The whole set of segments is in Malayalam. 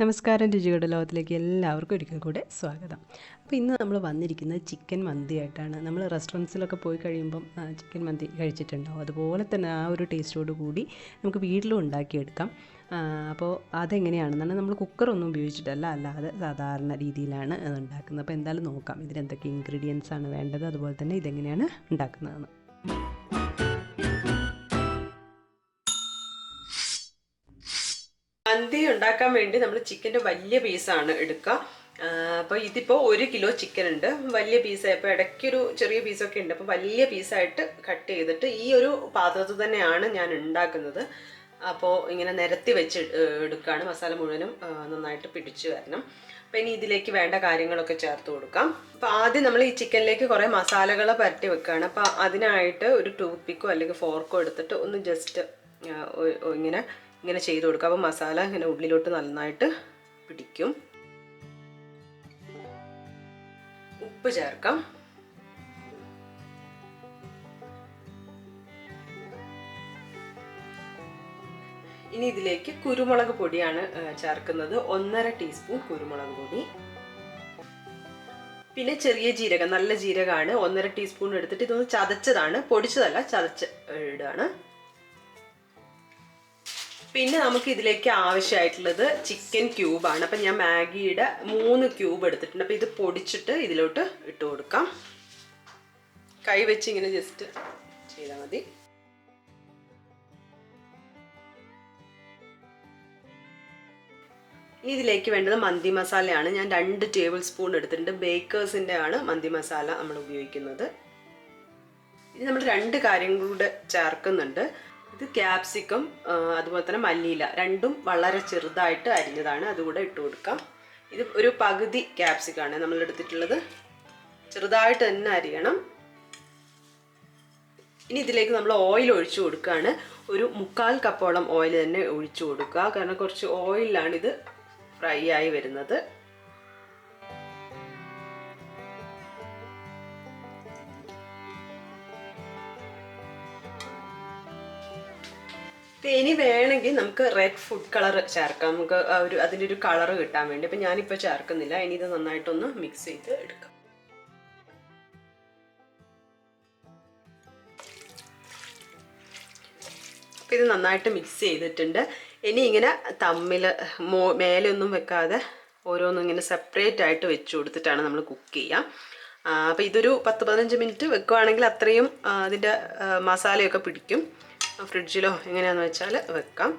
നമസ്കാരം, രുചിയുടെ ലോകത്തിലേക്ക് എല്ലാവർക്കും ഒരിക്കൽ കൂടെ സ്വാഗതം. അപ്പോൾ ഇന്ന് നമ്മൾ വന്നിരിക്കുന്നത് ചിക്കൻ മന്തി ആയിട്ടാണ്. നമ്മൾ റെസ്റ്റോറൻറ്റ്സിലൊക്കെ പോയി കഴിയുമ്പം ചിക്കൻ മന്തി കഴിച്ചിട്ടുണ്ടാവും. അതുപോലെ തന്നെ ആ ഒരു ടേസ്റ്റോട് കൂടി നമുക്ക് വീട്ടിലും ഉണ്ടാക്കിയെടുക്കാം. അപ്പോൾ അതെങ്ങനെയാണെന്നാണ് നമ്മൾ കുക്കറൊന്നും ഉപയോഗിച്ചിട്ടല്ല, അല്ലാതെ സാധാരണ രീതിയിലാണ് അത് ഉണ്ടാക്കുന്നത്. അപ്പോൾ എന്തായാലും നോക്കാം ഇതിനെന്തൊക്കെ ഇൻഗ്രീഡിയൻസ് ആണ് വേണ്ടത്, അതുപോലെ തന്നെ ഇതെങ്ങനെയാണ് ഉണ്ടാക്കുന്നതെന്ന്. മന്തി ഉണ്ടാക്കാൻ വേണ്ടി നമ്മൾ ചിക്കൻ്റെ വലിയ പീസാണ് എടുക്കുക. അപ്പോൾ ഇതിപ്പോൾ 1 കിലോ ചിക്കൻ ഉണ്ട്. വലിയ പീസായപ്പോൾ ഇടയ്ക്കൊരു ചെറിയ പീസൊക്കെ ഉണ്ട്. അപ്പോൾ വലിയ പീസായിട്ട് കട്ട് ചെയ്തിട്ട് ഈ ഒരു പാത്രത്തിൽ തന്നെയാണ് ഞാൻ ഉണ്ടാക്കുന്നത്. അപ്പോൾ ഇങ്ങനെ നിരത്തി വെച്ച് എടുക്കുകയാണ്. മസാല മുഴുവനും നന്നായിട്ട് പിടിച്ചു വരണം. അപ്പോൾ ഇനി ഇതിലേക്ക് വേണ്ട കാര്യങ്ങളൊക്കെ ചേർത്ത് കൊടുക്കാം. അപ്പോൾ ആദ്യം നമ്മൾ ഈ ചിക്കനിലേക്ക് കുറേ മസാലകൾ പുരട്ടി വെക്കുകയാണ്. അപ്പോൾ അതിനായിട്ട് ഒരു ടൂത്ത് പിക്കോ അല്ലെങ്കിൽ ഫോർക്കോ എടുത്തിട്ട് ഒന്ന് ജസ്റ്റ് ഇങ്ങനെ ചെയ്ത് കൊടുക്കുക. അപ്പോൾ മസാല ഇങ്ങനെ ഉള്ളിലോട്ട് നന്നായിട്ട് പിടിക്കും. ഉപ്പ് ചേർക്കാം. ഇനി ഇതിലേക്ക് കുരുമുളക് പൊടിയാണ് ചേർക്കുന്നത്. 1.5 ടീസ്പൂൺ കുരുമുളക് പൊടി. പിന്നെ ചെറിയ ജീരകം, നല്ല ജീരകമാണ്, 1.5 ടീസ്പൂൺ എടുത്തിട്ട് ഇതൊന്ന് ചതച്ചതാണ്, പൊടിച്ചതല്ല, ചതച്ച് ഇടുകയാണ്. പിന്നെ നമുക്ക് ഇതിലേക്ക് ആവശ്യമായിട്ടുള്ളത് ചിക്കൻ ക്യൂബാണ്. അപ്പം ഞാൻ മാഗിയുടെ 3 ക്യൂബ് എടുത്തിട്ടുണ്ട്. അപ്പം ഇത് പൊടിച്ചിട്ട് ഇതിലോട്ട് ഇട്ട് കൊടുക്കാം. കൈ വെച്ച് ഇങ്ങനെ ജസ്റ്റ് ചെയ്താൽ മതി. ഇനി ഇതിലേക്ക് വേണ്ടത് മന്തി മസാലയാണ്. ഞാൻ 2 ടേബിൾ സ്പൂൺ എടുത്തിട്ടുണ്ട്. ബേക്കേഴ്സിൻ്റെ ആണ് മന്തി മസാല നമ്മൾ ഉപയോഗിക്കുന്നത്. ഇനി നമ്മൾ 2 കാര്യങ്ങളുടെ ചേർക്കുന്നുണ്ട്. ഇത് ക്യാപ്സിക്കം, അതുപോലെ തന്നെ മല്ലിയില, രണ്ടും വളരെ ചെറുതായിട്ട് അരിഞ്ഞതാണ്, അതുകൂടെ ഇട്ട് കൊടുക്കാം. ഇത് ഒരു പകുതി ക്യാപ്സിക്കാണ് നമ്മൾ എടുത്തിട്ടുള്ളത്. ചെറുതായിട്ട് തന്നെ അരിയണം. ഇനി ഇതിലേക്ക് നമ്മൾ ഓയിൽ ഒഴിച്ചു കൊടുക്കുകയാണ്. ഒരു 1/4 കപ്പോളം ഓയിൽ തന്നെ ഒഴിച്ചു കൊടുക്കുക. കാരണം കുറച്ച് ഓയിലാണ് ഇത് ഫ്രൈ ആയി വരുന്നത്. ഇനി വേണമെങ്കിൽ നമുക്ക് റെഡ് ഫുഡ് കളർ ചേർക്കാം, നമുക്ക് അതിൻ്റെ ഒരു കളർ കിട്ടാൻ വേണ്ടി. അപ്പം ഞാനിപ്പോൾ ചേർക്കുന്നില്ല. ഇനി ഇത് നന്നായിട്ടൊന്ന് മിക്സ് ചെയ്ത് എടുക്കാം. അപ്പം ഇത് നന്നായിട്ട് മിക്സ് ചെയ്തിട്ടുണ്ട്. ഇനി ഇങ്ങനെ തമ്മിൽ മേലെ ഒന്നും വെക്കാതെ ഓരോന്നും ഇങ്ങനെ സെപ്പറേറ്റ് ആയിട്ട് വെച്ച് കൊടുത്തിട്ടാണ് നമ്മൾ കുക്ക് ചെയ്യാം. അപ്പോൾ ഇതൊരു 10-15 മിനിറ്റ് വെക്കുകയാണെങ്കിൽ അത്രയും അതിൻ്റെ മസാലയൊക്കെ പിടിക്കും. ഫ്രിഡ്ജിലോ എങ്ങനെയാണെന്ന് വെച്ചാൽ വെക്കാം.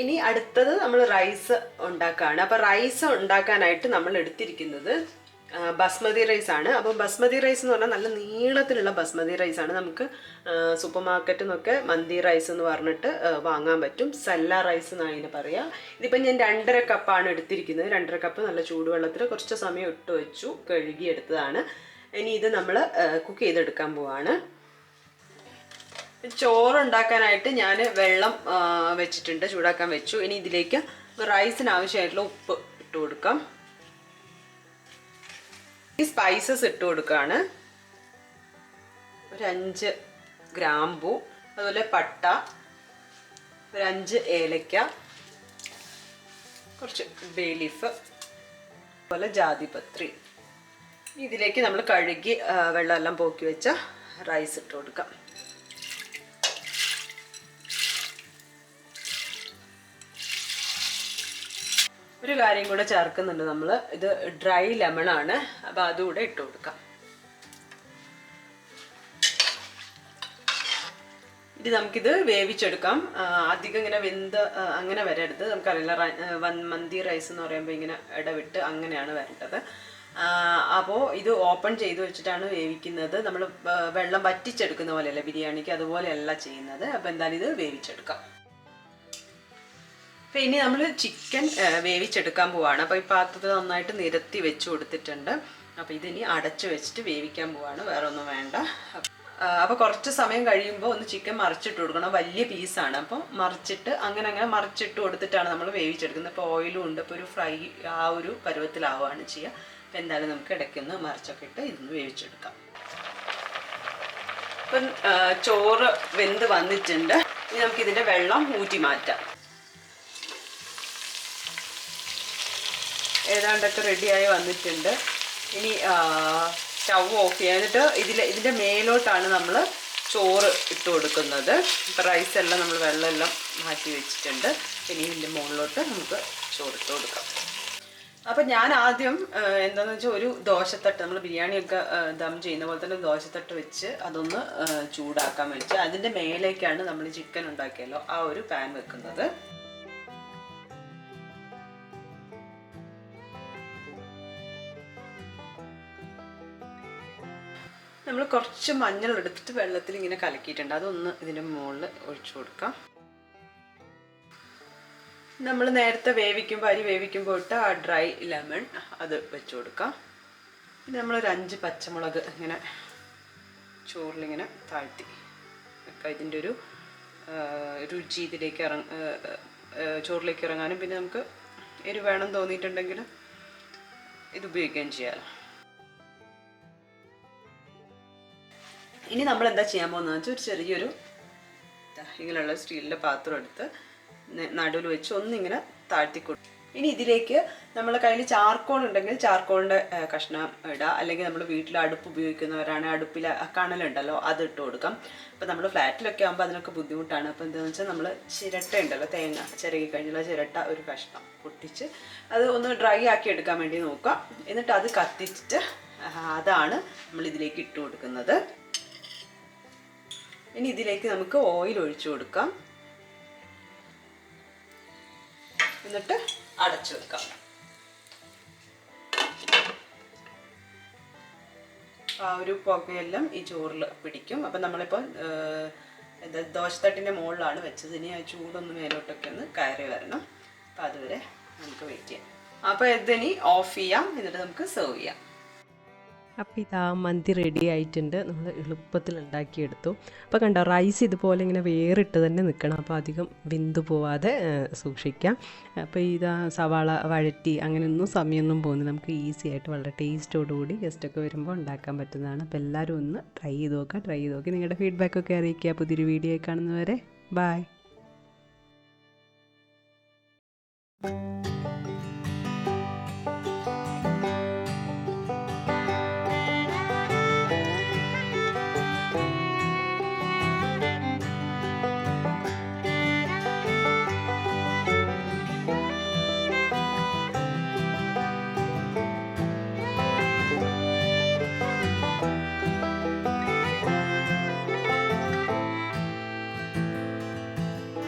ഇനി അടുത്തത് നമ്മൾ റൈസ് ഉണ്ടാക്കുകയാണ്. അപ്പോൾ റൈസ് ഉണ്ടാക്കാനായിട്ട് നമ്മൾ എടുത്തിരിക്കുന്നത് ബസ്മതി റൈസാണ്. അപ്പോൾ ബസ്മതി റൈസ് എന്ന് പറഞ്ഞാൽ നല്ല നീളത്തിലുള്ള ബസ്മതി റൈസാണ്. നമുക്ക് സൂപ്പർ മാർക്കറ്റിൽ നിന്നൊക്കെ മന്തി റൈസ് എന്ന് പറഞ്ഞിട്ട് വാങ്ങാൻ പറ്റും. സല്ല റൈസ് എന്നാണ് ഇതിന് പറയുക. ഇതിപ്പോൾ ഞാൻ 2.5 കപ്പാണ് എടുത്തിരിക്കുന്നത്. 2.5 കപ്പ് നല്ല ചൂടുവെള്ളത്തിൽ കുറച്ച് സമയം ഇട്ട് വെച്ചു, കഴുകിയെടുത്തതാണ്. ഇനി ഇത് നമ്മൾ കുക്ക് ചെയ്തെടുക്കാൻ പോവാണ്. ചോറ് ഉണ്ടാക്കാനായിട്ട് ഞാൻ വെള്ളം വെച്ചിട്ടുണ്ട്, ചൂടാക്കാൻ വെച്ചു. ഇനി ഇതിലേക്ക് റൈസിന് ആവശ്യമായിട്ടുള്ള ഉപ്പ് ഇട്ട് കൊടുക്കാം. ഈ സ്പൈസസ് ഇട്ട് കൊടുക്കുകയാണ്. ഒരു 5 ഗ്രാമ്പൂ, അതുപോലെ പട്ട, ഒരു 5 ഏലക്ക, കുറച്ച് ബേ ലീഫ്, അതുപോലെ ജാതിപത്രി. ഇതിലേക്ക് നമ്മൾ കഴുകി വെള്ളമെല്ലാം പോക്കി വെച്ച റൈസ് ഇട്ട് കൊടുക്കാം. ഒരു കാര്യം കൂടെ ചേർക്കുന്നുണ്ട് നമ്മൾ. ഇത് ഡ്രൈ ലെമൺ ആണ്. അപ്പോൾ അതുകൂടെ ഇട്ട് കൊടുക്കാം. ഇത് നമുക്കിത് വേവിച്ചെടുക്കാം. അധികം ഇങ്ങനെ വെന്ത് അങ്ങനെ വരരുത്. നമുക്കറിയില്ല, മന്തി റൈസ് എന്ന് പറയുമ്പോൾ ഇങ്ങനെ ഇടവിട്ട് അങ്ങനെയാണ് വരേണ്ടത്. അപ്പോൾ ഇത് ഓപ്പൺ ചെയ്ത് വെച്ചിട്ടാണ് വേവിക്കുന്നത്. നമ്മൾ വെള്ളം വറ്റിച്ചെടുക്കുന്ന പോലെയല്ല ബിരിയാണിക്ക്, അതുപോലെയല്ല ചെയ്യുന്നത്. അപ്പോൾ എന്തായാലും ഇത് വേവിച്ചെടുക്കാം. അപ്പോൾ ഇനി നമ്മൾ ചിക്കൻ വേവിച്ചെടുക്കാൻ പോവാണ്. അപ്പോൾ ഈ പാത്രത്തിൽ നന്നായിട്ട് നിരത്തി വെച്ച് കൊടുത്തിട്ടുണ്ട്. അപ്പോൾ ഇതിനി അടച്ച് വെച്ചിട്ട് വേവിക്കാൻ പോവാണ്, വേറെ ഒന്നും വേണ്ട. അപ്പോൾ കുറച്ച് സമയം കഴിയുമ്പോൾ ഒന്ന് ചിക്കൻ മറിച്ചിട്ട് കൊടുക്കണം. വലിയ പീസാണ്, അപ്പോൾ മറിച്ചിട്ട് അങ്ങനെ മറിച്ചിട്ട് കൊടുത്തിട്ടാണ് നമ്മൾ വേവിച്ചെടുക്കുന്നത്. ഇപ്പോൾ ഓയിലും ഉണ്ട്, ഇപ്പോൾ ഒരു ഫ്രൈ ആ ഒരു പരുവത്തിലാവുകയാണ് ചെയ്യുക. അപ്പോൾ എന്തായാലും നമുക്ക് ഇടയ്ക്കൊന്ന് മറിച്ചൊക്കെ ഇട്ട് ഇതൊന്ന് വേവിച്ചെടുക്കാം. അപ്പം ചോറ് വെന്ത് വന്നിട്ടുണ്ട്. ഇനി നമുക്കിതിൻ്റെ വെള്ളം ഊറ്റി മാറ്റാം. ഏതാണ്ടൊക്കെ റെഡിയായി വന്നിട്ടുണ്ട്. ഇനി സ്റ്റവ് ഓഫ് ചെയ്യാം. എന്നിട്ട് ഇതിൻ്റെ മേലോട്ടാണ് നമ്മൾ ചോറ് ഇട്ട് കൊടുക്കുന്നത്. ഇപ്പോൾ റൈസെല്ലാം നമ്മൾ വെള്ളമെല്ലാം മാറ്റി വെച്ചിട്ടുണ്ട്. ഇനി ഇതിൻ്റെ മുകളിലോട്ട് നമുക്ക് ചോറിട്ട് കൊടുക്കാം. അപ്പം ഞാൻ ആദ്യം എന്താണെന്ന് വെച്ചാൽ ഒരു ദോശത്തട്ട്, നമ്മൾ ബിരിയാണിയൊക്കെ ദം ചെയ്യുന്ന പോലെ തന്നെ ദോശത്തട്ട് വെച്ച് അതൊന്ന് ചൂടാക്കാൻ വെച്ച് അതിൻ്റെ മേലേക്കാണ് നമ്മൾ ചിക്കൻ ഉണ്ടാക്കിയല്ലോ ആ ഒരു പാൻ വെക്കുന്നത്. നമ്മൾ കുറച്ച് മഞ്ഞൾ എടുത്തിട്ട് വെള്ളത്തിൽ ഇങ്ങനെ കലക്കിയിട്ടുണ്ട്. അതൊന്ന് ഇതിൻ്റെ മുകളിൽ ഒഴിച്ചു കൊടുക്കാം. നമ്മൾ നേരത്തെ അരി വേവിക്കുമ്പോൾ ഇട്ട ആ ഡ്രൈ ലെമൺ അത് വെച്ച് കൊടുക്കാം. പിന്നെ നമ്മളൊരു 5 പച്ചമുളക് ഇങ്ങനെ ചോറിലിങ്ങനെ താഴ്ത്തി വെക്കാം. ഇതിൻ്റെ ഒരു രുചി ഇതിലേക്ക് ചോറിലേക്ക് ഇറങ്ങാനും പിന്നെ നമുക്ക് എരിവ് വേണം തോന്നിയിട്ടുണ്ടെങ്കിൽ ഇത് ഉപയോഗിക്കുകയും ചെയ്യാമല്ലോ. ഇനി നമ്മൾ എന്താ ചെയ്യാൻ പോകുന്നതെന്ന് വെച്ചാൽ ഒരു ചെറിയൊരു ഇങ്ങനെയുള്ള സ്റ്റീലിൻ്റെ പാത്രം എടുത്ത് നടുവിൽ വെച്ച് ഒന്നിങ്ങനെ താഴ്ത്തി കൊടുക്കും. ഇനി ഇതിലേക്ക് നമ്മൾ കയ്യിൽ ചാർക്കോൾ ഉണ്ടെങ്കിൽ ചാർക്കോളിൻ്റെ കഷ്ണം ഇടുക. അല്ലെങ്കിൽ നമ്മൾ വീട്ടിൽ അടുപ്പ് ഉപയോഗിക്കുന്നവരാണ് അടുപ്പിൽ കണലുണ്ടല്ലോ അത് ഇട്ട് കൊടുക്കാം. അപ്പോൾ നമ്മൾ ഫ്ലാറ്റിലൊക്കെ ആകുമ്പോൾ അതിനൊക്കെ ബുദ്ധിമുട്ടാണ്. അപ്പോൾ എന്താണെന്ന് വെച്ചാൽ നമ്മൾ ചിരട്ട ഉണ്ടല്ലോ, തേങ്ങ ചിരകി കഴിഞ്ഞുള്ള ചിരട്ട ഒരു കഷ്ണം പൊട്ടിച്ച് അത് ഒന്ന് ഡ്രൈ ആക്കി എടുക്കാൻ വേണ്ടി നോക്കാം. എന്നിട്ട് അത് കത്തിച്ചിട്ട് അതാണ് നമ്മൾ ഇതിലേക്ക് ഇട്ട് കൊടുക്കുന്നത്. ഇനി ഇതിലേക്ക് നമുക്ക് ഓയിൽ ഒഴിച്ചു കൊടുക്കാം. എന്നിട്ട് അടച്ചു വെക്കാം. ആ ഒരു പുകയെല്ലാം ഈ ചോറിൽ പിടിക്കും. അപ്പം നമ്മളിപ്പോൾ ദോശത്തട്ടിൻ്റെ മുകളിലാണ് വെച്ചത്. ഇനി ആ ചൂടൊന്ന് മേലോട്ടൊക്കെ ഒന്ന് കയറി വരണം. അപ്പം അതുവരെ നമുക്ക് വെയിറ്റ് ചെയ്യാം. അപ്പോൾ ഇതിനി ഓഫ് ചെയ്യാം. എന്നിട്ട് നമുക്ക് സെർവ് ചെയ്യാം. അപ്പോൾ ഇതാ മന്തി റെഡി ആയിട്ടുണ്ട്. നമ്മൾ എളുപ്പത്തിൽ ഉണ്ടാക്കിയെടുത്തു. അപ്പോൾ കണ്ടോ, റൈസ് ഇതുപോലെ ഇങ്ങനെ വേറിട്ട് തന്നെ നിൽക്കണം. അപ്പോൾ അധികം വെന്തു പോവാതെ സൂക്ഷിക്കാം. അപ്പോൾ ഇതാ സവാള വഴറ്റി അങ്ങനെയൊന്നും സമയമൊന്നും പോകുന്നില്ല. നമുക്ക് ഈസി ആയിട്ട് വളരെ ടേസ്റ്റോടുകൂടി ഗസ്റ്റൊക്കെ വരുമ്പോൾ ഉണ്ടാക്കാൻ പറ്റുന്നതാണ്. അപ്പോൾ എല്ലാവരും ഒന്ന് ട്രൈ ചെയ്ത് നോക്കി നിങ്ങളുടെ ഫീഡ്ബാക്കൊക്കെ അറിയിക്കുക. പുതിയൊരു വീഡിയോ കാണുന്നവരെ ബൈ.